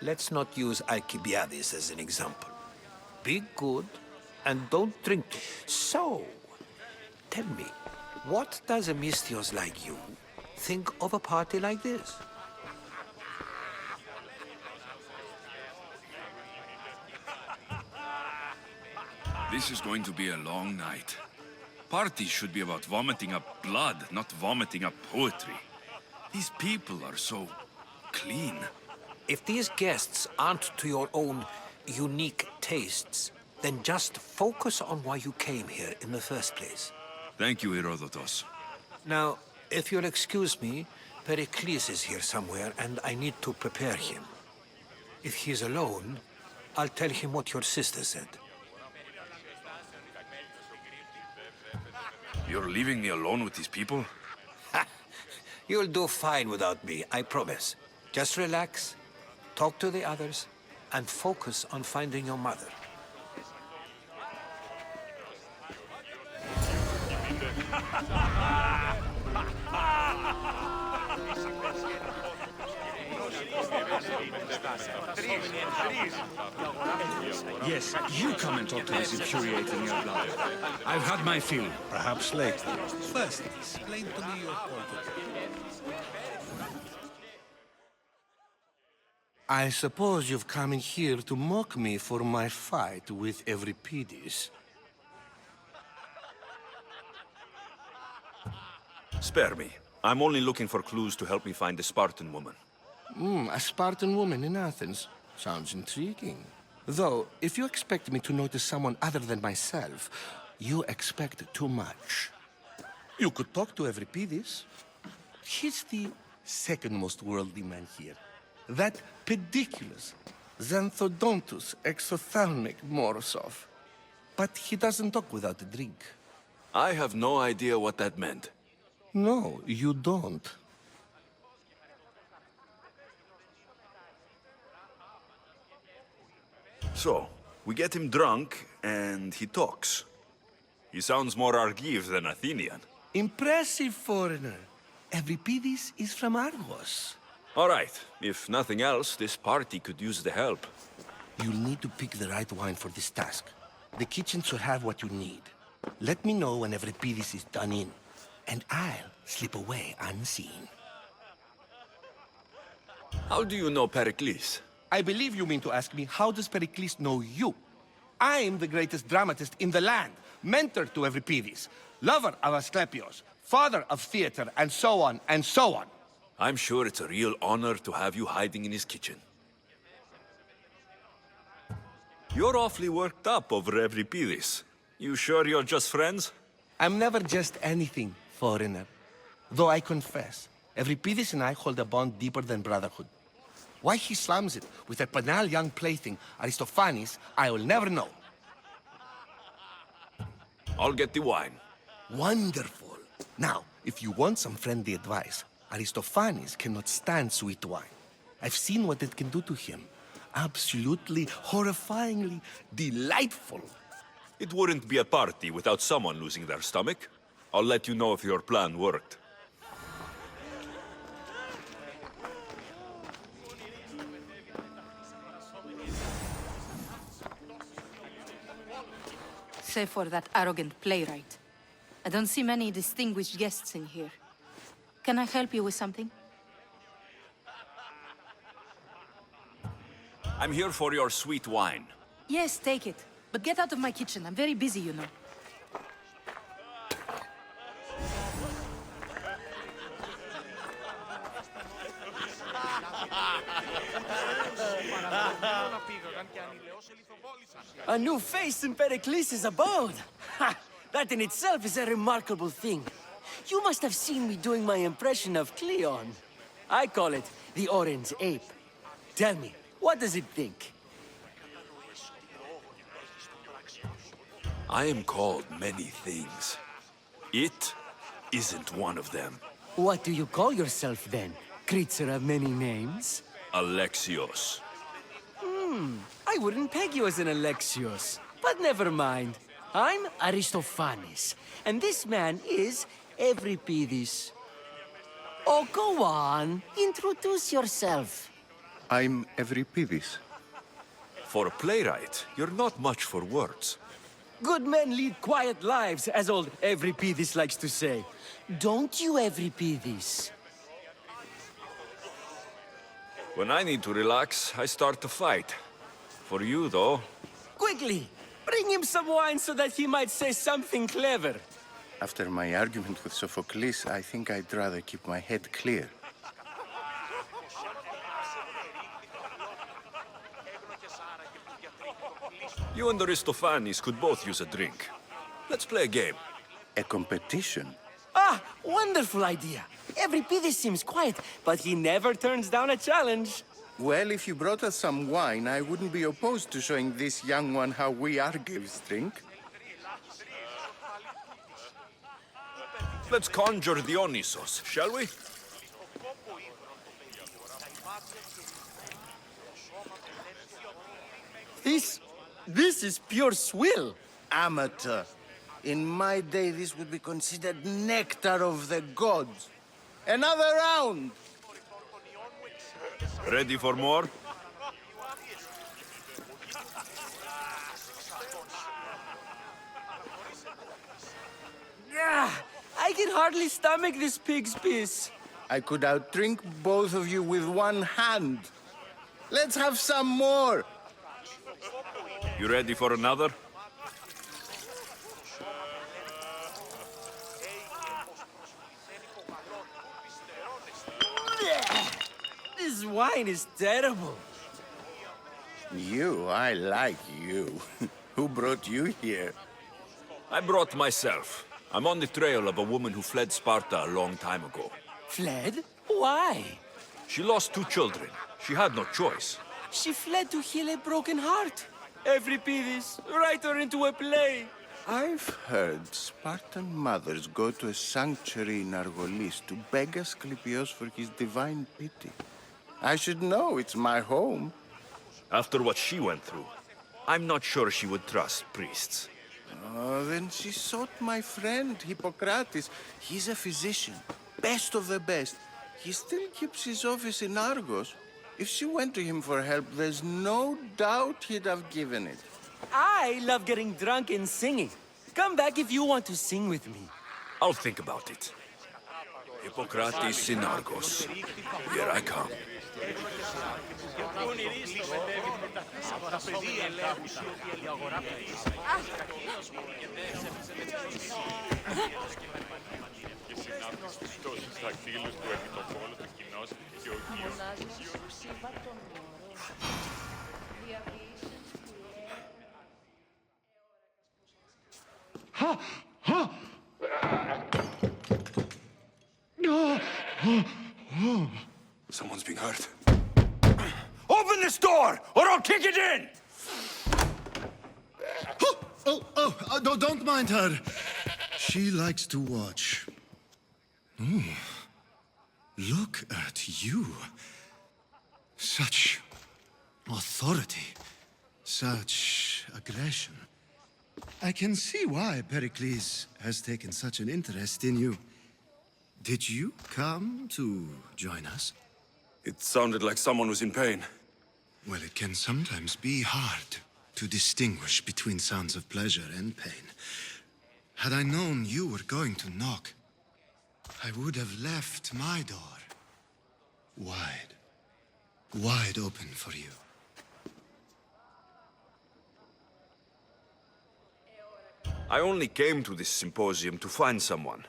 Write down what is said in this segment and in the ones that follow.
Let's not use Alcibiades as an example. Be good and don't drink too. So, tell me, what does a Mystios like you think of a party like this? This is going to be a long night. Parties should be about vomiting up blood, not vomiting up poetry. These people are so clean. If these guests aren't to your own unique tastes, then just focus on why you came here in the first place. Thank you, Herodotus. Now, if you'll excuse me, Pericles is here somewhere, and I need to prepare him. If he's alone, I'll tell him what your sister said. You're leaving me alone with these people? You'll do fine without me, I promise. Just relax, talk to the others, and focus on finding your mother. Yes, you come and talk to this infuriating young blood. I've had my fill. Perhaps later. First, explain to me your point of view. I suppose you've come in here to mock me for my fight with Euripides. Spare me. I'm only looking for clues to help me find a Spartan woman. A Spartan woman in Athens. Sounds intriguing. Though, if you expect me to notice someone other than myself, you expect too much. You could talk to Euripides. He's the second most worldly man here. That pediculous, xanthodontus exophthalmic Morosov. But he doesn't talk without a drink. I have no idea what that meant. No, you don't. So, we get him drunk, and he talks. He sounds more Argive than Athenian. Impressive, foreigner. Euripides is from Argos. All right, if nothing else, this party could use the help. You'll need to pick the right wine for this task. The kitchen should have what you need. Let me know when Euripides is done in, and I'll slip away unseen. How do you know Pericles? I believe you mean to ask me, how does Pericles know you? I'm the greatest dramatist in the land, mentor to Euripides, lover of Asclepios, father of theater, and so on, and so on. I'm sure it's a real honor to have you hiding in his kitchen. You're awfully worked up over Euripides. You sure you're just friends? I'm never just anything, foreigner. Though I confess, Euripides and I hold a bond deeper than brotherhood. Why he slams it with a banal young plaything, Aristophanes, I will never know. I'll get the wine. Wonderful. Now, if you want some friendly advice, Aristophanes cannot stand sweet wine. I've seen what it can do to him. Absolutely, horrifyingly delightful. It wouldn't be a party without someone losing their stomach. I'll let you know if your plan worked. Save for that arrogant playwright. I don't see many distinguished guests in here. Can I help you with something? I'm here for your sweet wine. Yes, take it. But get out of my kitchen. I'm very busy, you know. A new face in Pericles' abode! Ha! That in itself is a remarkable thing. You must have seen me doing my impression of Cleon. I call it the Orange Ape. Tell me, what does it think? I am called many things. It isn't one of them. What do you call yourself then? Creature of many names? Alexios. I wouldn't peg you as an Alexios. But never mind. I'm Aristophanes, and this man is Euripides. Oh, go on. Introduce yourself. I'm Evripidis. For a playwright, you're not much for words. Good men lead quiet lives, as old Evripidis likes to say. Don't you, Evripidis? When I need to relax, I start to fight. For you, though, Quickly! Bring him some wine so that he might say something clever. After my argument with Sophocles, I think I'd rather keep my head clear. you and Aristophanes could both use a drink. Let's play a game. A competition? Ah, wonderful idea. Evripidis seems quiet, but he never turns down a challenge. Well, if you brought us some wine, I wouldn't be opposed to showing this young one how we Argives drink. Let's conjure Dionysos, shall we? This is pure swill. Amateur. In my day, this would be considered nectar of the gods. Another round! Ready for more? I can hardly stomach this pig's piss. I could outdrink both of you with one hand. Let's have some more! You ready for another? This wine is terrible. I like you. Who brought you here? I brought myself. I'm on the trail of a woman who fled Sparta a long time ago. Fled? Why? She lost 2 children. She had no choice. She fled to heal a broken heart. Evripidis, write her into a play. I've heard Spartan mothers go to a sanctuary in Argolis to beg Asclepios for his divine pity. I should know, it's my home. After what she went through, I'm not sure she would trust priests. Oh, then she sought my friend, Hippocrates. He's a physician, best of the best. He still keeps his office in Argos. If she went to him for help, there's no doubt he'd have given it. I love getting drunk and singing. Come back if you want to sing with me. I'll think about it. Hippocrates in Argos. Here I come. Someone's being hurt. Open this door, or I'll kick it in! No, don't mind her. She likes to watch. Oh, look at you. Such authority, such aggression. I can see why Pericles has taken such an interest in you. Did you come to join us? It sounded like someone was in pain. Well, it can sometimes be hard to distinguish between sounds of pleasure and pain. Had I known you were going to knock, I would have left my door wide open for you. I only came to this symposium to find someone.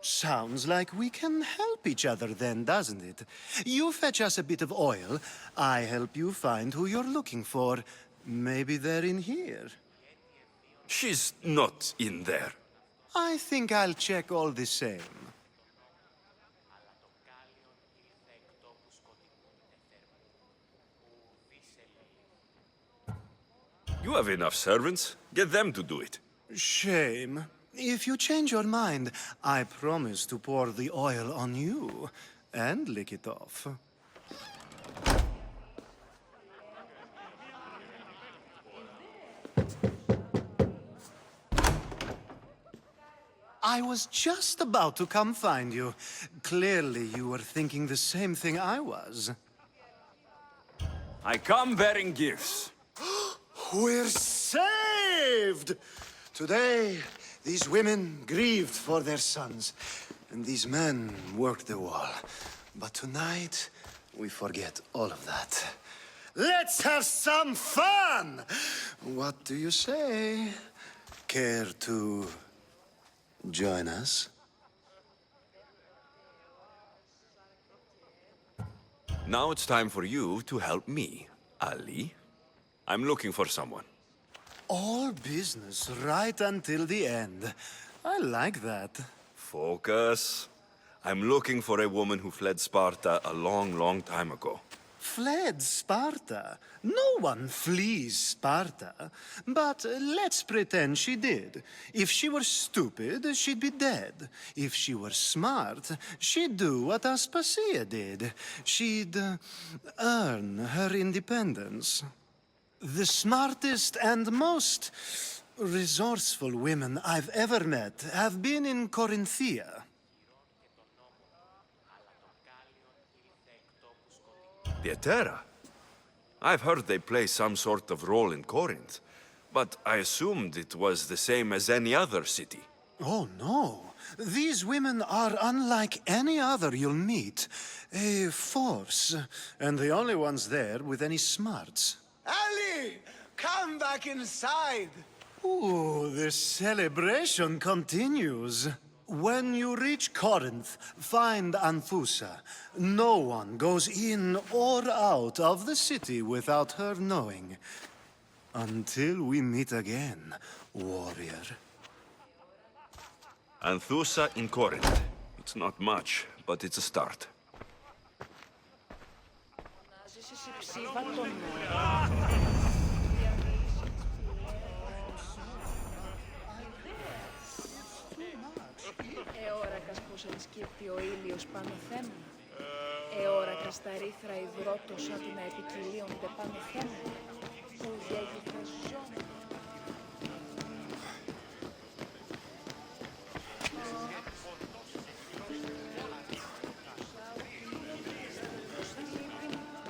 Sounds like we can help each other then, doesn't it? You fetch us a bit of oil, I help you find who you're looking for. Maybe they're in here. She's not in there. I think I'll check all the same. You have enough servants. Get them to do it. Shame. If you change your mind, I promise to pour the oil on you and lick it off. I was just about to come find you. Clearly, you were thinking the same thing I was. I come bearing gifts. We're saved! Today, these women grieved for their sons, and these men worked the wall. But tonight, we forget all of that. Let's have some fun! What do you say? Care to join us? Now it's time for you to help me, Ali. I'm looking for someone. All business right until the end. I like that. Focus. I'm looking for a woman who fled Sparta a long, long time ago. Fled Sparta? No one flees Sparta. But let's pretend she did. If she were stupid, she'd be dead. If she were smart, she'd do what Aspasia did. She'd earn her independence. The smartest and most resourceful women I've ever met have been in Corinthia. Pietera? I've heard they play some sort of role in Corinth, but I assumed it was the same as any other city. Oh, no. These women are unlike any other you'll meet. A force, and the only ones there with any smarts. Ali! Come back inside! Ooh, the celebration continues. When you reach Corinth, find Anthusa. No one goes in or out of the city without her knowing. Until we meet again, warrior. Anthusa in Corinth. It's not much, but it's a start. Εώρακας πως ενσκύπτει ο ήλιος πάνω θέμεν. Εώρακας τα ρήθρα υδρότος άτου να επικυλίονται πάνω θέμεν. Που γέγηθας ζών.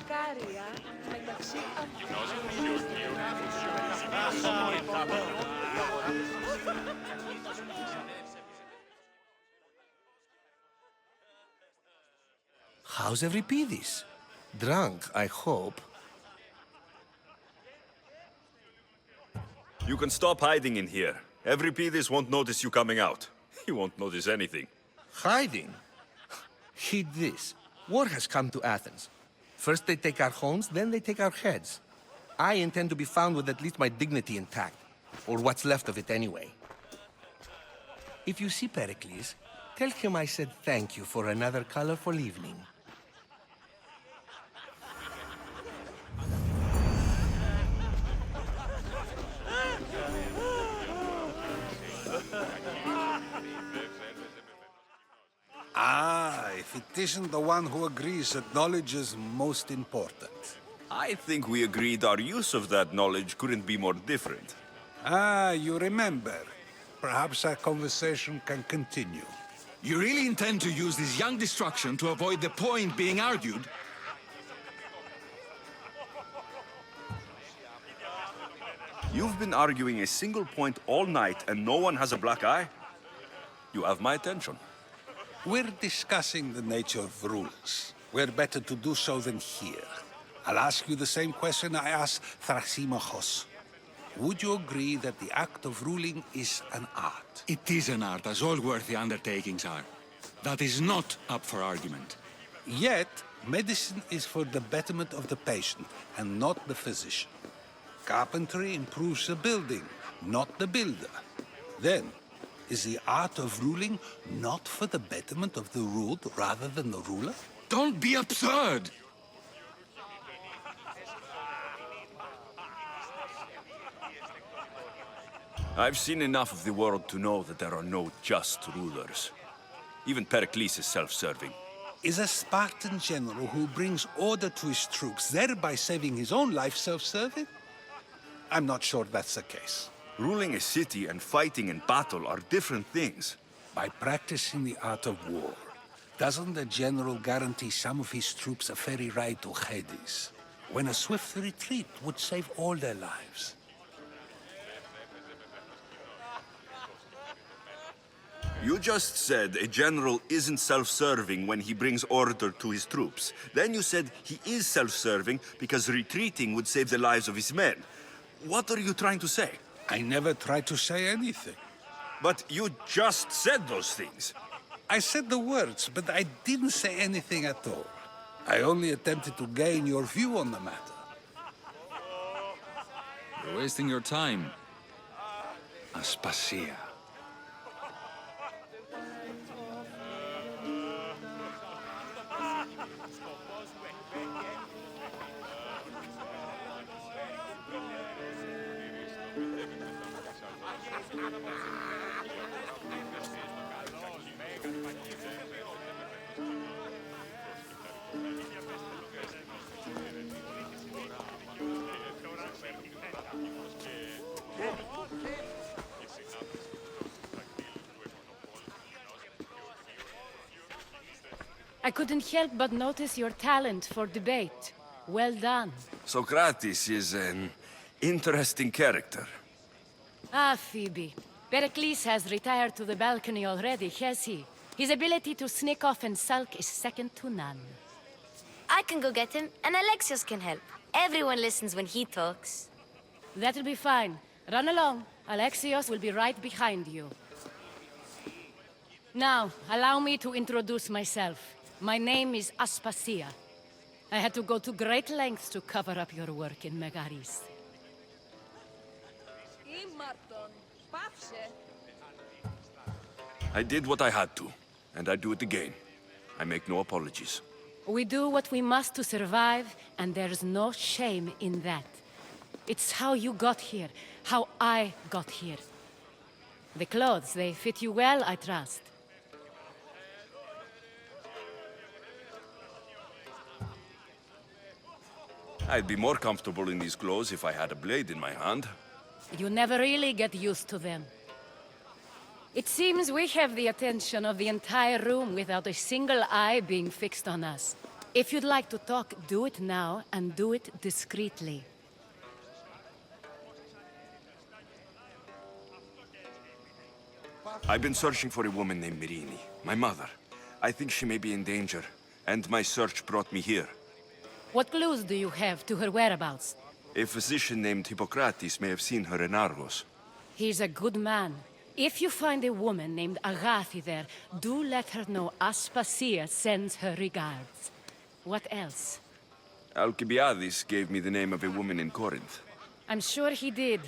Κάρια μεταξύ How's Euripides? Drunk, I hope. You can stop hiding in here. Euripides won't notice you coming out. He won't notice anything. Hiding? Heed this. War has come to Athens. First they take our homes, then they take our heads. I intend to be found with at least my dignity intact. Or what's left of it anyway. If you see Pericles, tell him I said thank you for another colorful evening. Ah, if it isn't the one who agrees that knowledge is most important. I think we agreed our use of that knowledge couldn't be more different. Ah, you remember. Perhaps our conversation can continue. You really intend to use this young destruction to avoid the point being argued? You've been arguing a single point all night and no one has a black eye? You have my attention. We're discussing the nature of rules. Where better to do so than here? I'll ask you the same question I asked Thrasymachos. Would you agree that the act of ruling is an art? It is an art, as all worthy undertakings are. That is not up for argument. Yet, medicine is for the betterment of the patient and not the physician. Carpentry improves the building, not the builder. Then, is the art of ruling not for the betterment of the ruled rather than the ruler? Don't be absurd! I've seen enough of the world to know that there are no just rulers. Even Pericles is self-serving. Is a Spartan general who brings order to his troops, thereby saving his own life, self-serving? I'm not sure that's the case. Ruling a city and fighting in battle are different things. By practicing the art of war, doesn't the general guarantee some of his troops a ferry ride to Hades? when a swift retreat would save all their lives. You just said a general isn't self-serving when he brings order to his troops. Then you said he is self-serving because retreating would save the lives of his men. What are you trying to say? I never tried to say anything. But you just said those things. I said the words, but I didn't say anything at all. I only attempted to gain your view on the matter. You're wasting your time. Aspasia. I couldn't help but notice your talent for debate. Well done. Socrates is an interesting character. Ah, Phoebe. Pericles has retired to the balcony already, has he? His ability to sneak off and sulk is second to none. I can go get him, and Alexios can help. Everyone listens when he talks. That'll be fine. Run along. Alexios will be right behind you. Now, allow me to introduce myself. My name is Aspasia. I had to go to great lengths to cover up your work in Megaris. I did what I had to, and I do it again. I make no apologies. We do what we must to survive, and there's no shame in that. It's how you got here, how I got here. The clothes, they fit you well, I trust. I'd be more comfortable in these clothes if I had a blade in my hand. You never really get used to them. It seems we have the attention of the entire room without a single eye being fixed on us. If you'd like to talk, do it now, and do it discreetly. I've been searching for a woman named Myrine, my mother. I think she may be in danger, and my search brought me here. What clues do you have to her whereabouts? A physician named Hippocrates may have seen her in Argos. He's a good man. If you find a woman named Agathi there, do let her know Aspasia sends her regards. What else? Alcibiades gave me the name of a woman in Corinth. I'm sure he did.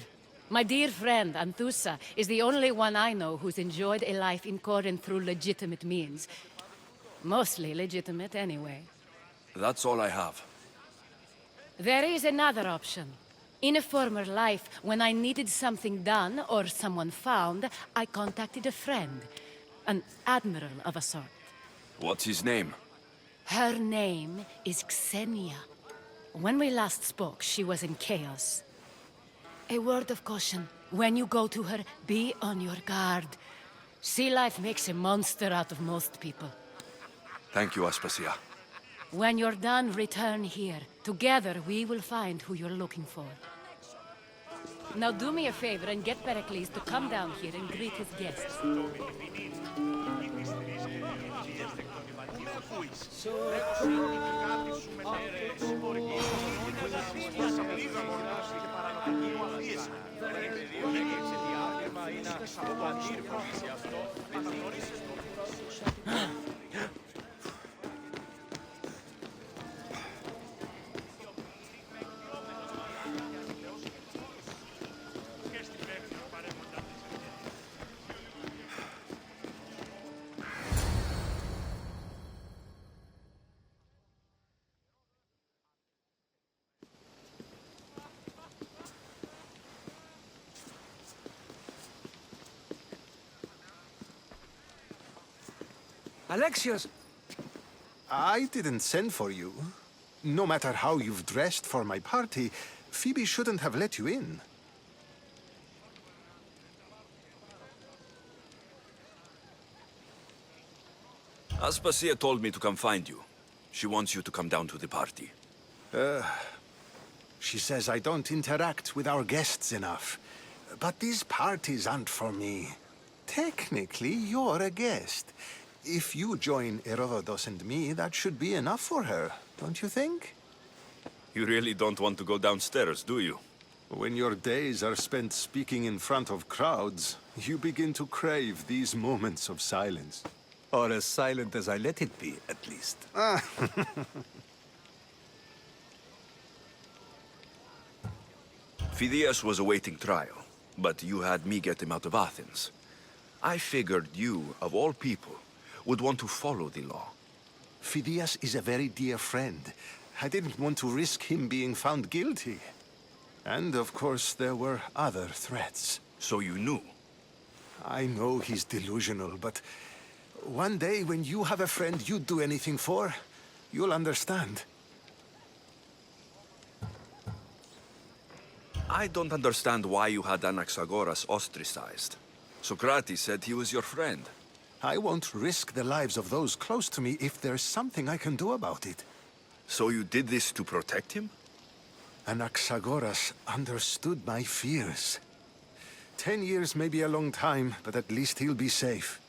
My dear friend, Anthusa, is the only one I know who's enjoyed a life in Corinth through legitimate means. Mostly legitimate, anyway. That's all I have. There is another option. In a former life, when I needed something done or someone found, I contacted a friend. An admiral of a sort. What's his name? Her name is Xenia. When we last spoke, she was in chaos. A word of caution. When you go to her, be on your guard. Sea life makes a monster out of most people. Thank you, Aspasia. When you're done, return here. Together, we will find who you're looking for. Now do me a favor and get Pericles to come down here and greet his guests. Alexios! I didn't send for you. No matter how you've dressed for my party, Phoebe shouldn't have let you in. Aspasia told me to come find you. She wants you to come down to the party. She says I don't interact with our guests enough. But these parties aren't for me. Technically, you're a guest. If you join Herodotus and me, that should be enough for her, don't you think? You really don't want to go downstairs, do you? When your days are spent speaking in front of crowds, you begin to crave these moments of silence. Or as silent as I let it be, at least. Phidias was awaiting trial, but you had me get him out of Athens. I figured you, of all people, would want to follow the law. Phidias is a very dear friend. I didn't want to risk him being found guilty. And, of course, there were other threats. So you knew? I know he's delusional, but one day when you have a friend you'd do anything for, you'll understand. I don't understand why you had Anaxagoras ostracized. Socrates said he was your friend. I won't risk the lives of those close to me if there's something I can do about it. So you did this to protect him? Anaxagoras understood my fears. 10 years may be a long time, but at least he'll be safe.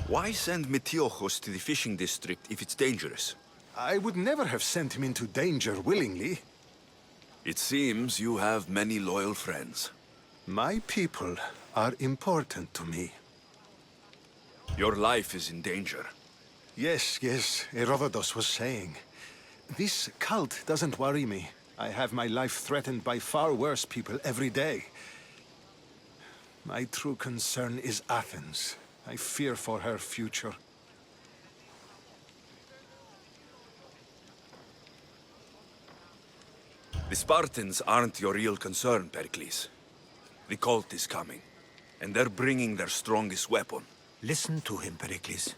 Why send Metiochos to the fishing district if it's dangerous? I would never have sent him into danger willingly. It seems you have many loyal friends. My people are important to me. Your life is in danger. Yes, Herodotus was saying. This cult doesn't worry me. I have my life threatened by far worse people every day. My true concern is Athens. I fear for her future. The Spartans aren't your real concern, Pericles. The cult is coming, and they're bringing their strongest weapon. Listen to him, Pericles.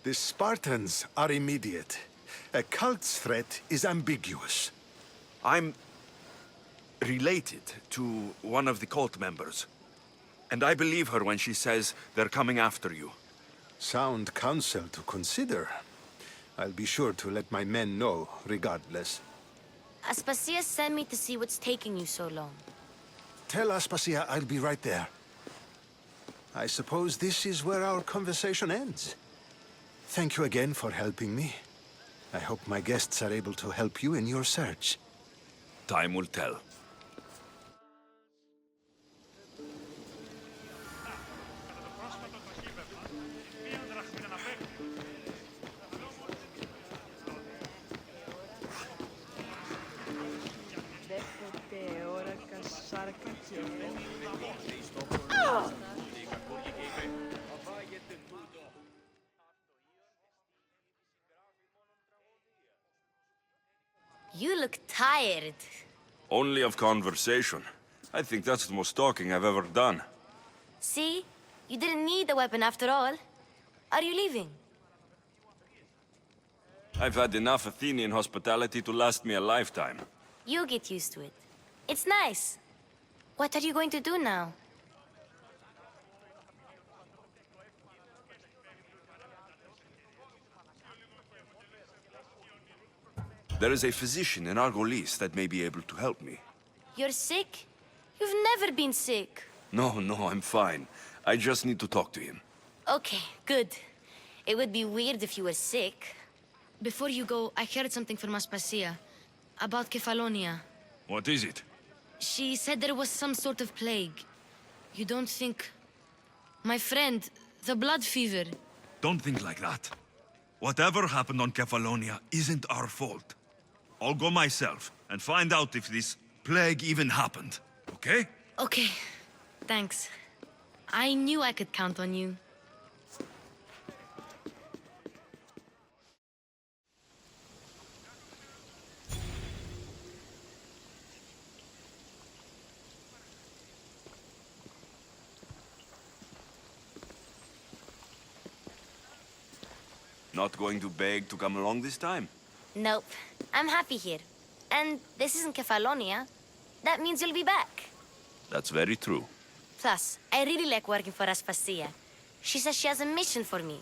The Spartans are immediate. A cult's threat is ambiguous. I'm related to one of the cult members, and I believe her when she says they're coming after you. Sound counsel to consider. I'll be sure to let my men know, regardless. Aspasia sent me to see what's taking you so long. Tell Aspasia I'll be right there. I suppose this is where our conversation ends. Thank you again for helping me. I hope my guests are able to help you in your search. Time will tell. You look tired. Only of conversation. I think that's the most talking I've ever done. See? You didn't need the weapon after all. Are you leaving? I've had enough Athenian hospitality to last me a lifetime. You'll get used to it. It's nice. What are you going to do now? There is a physician in Argolis that may be able to help me. You're sick? You've never been sick. No, I'm fine. I just need to talk to him. Okay, good. It would be weird if you were sick. Before you go, I heard something from Aspasia about Kefalonia. What is it? She said there was some sort of plague. You don't think... My friend, the blood fever. Don't think like that. Whatever happened on Kefalonia isn't our fault. I'll go myself and find out if this plague even happened, okay? Okay, thanks. I knew I could count on you. Not going to beg to come along this time? Nope. I'm happy here. And this isn't Kefalonia. That means you'll be back. That's very true. Plus, I really like working for Aspasia. She says she has a mission for me.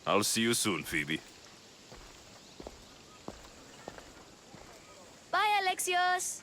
I'll see you soon, Phoebe. Alexios!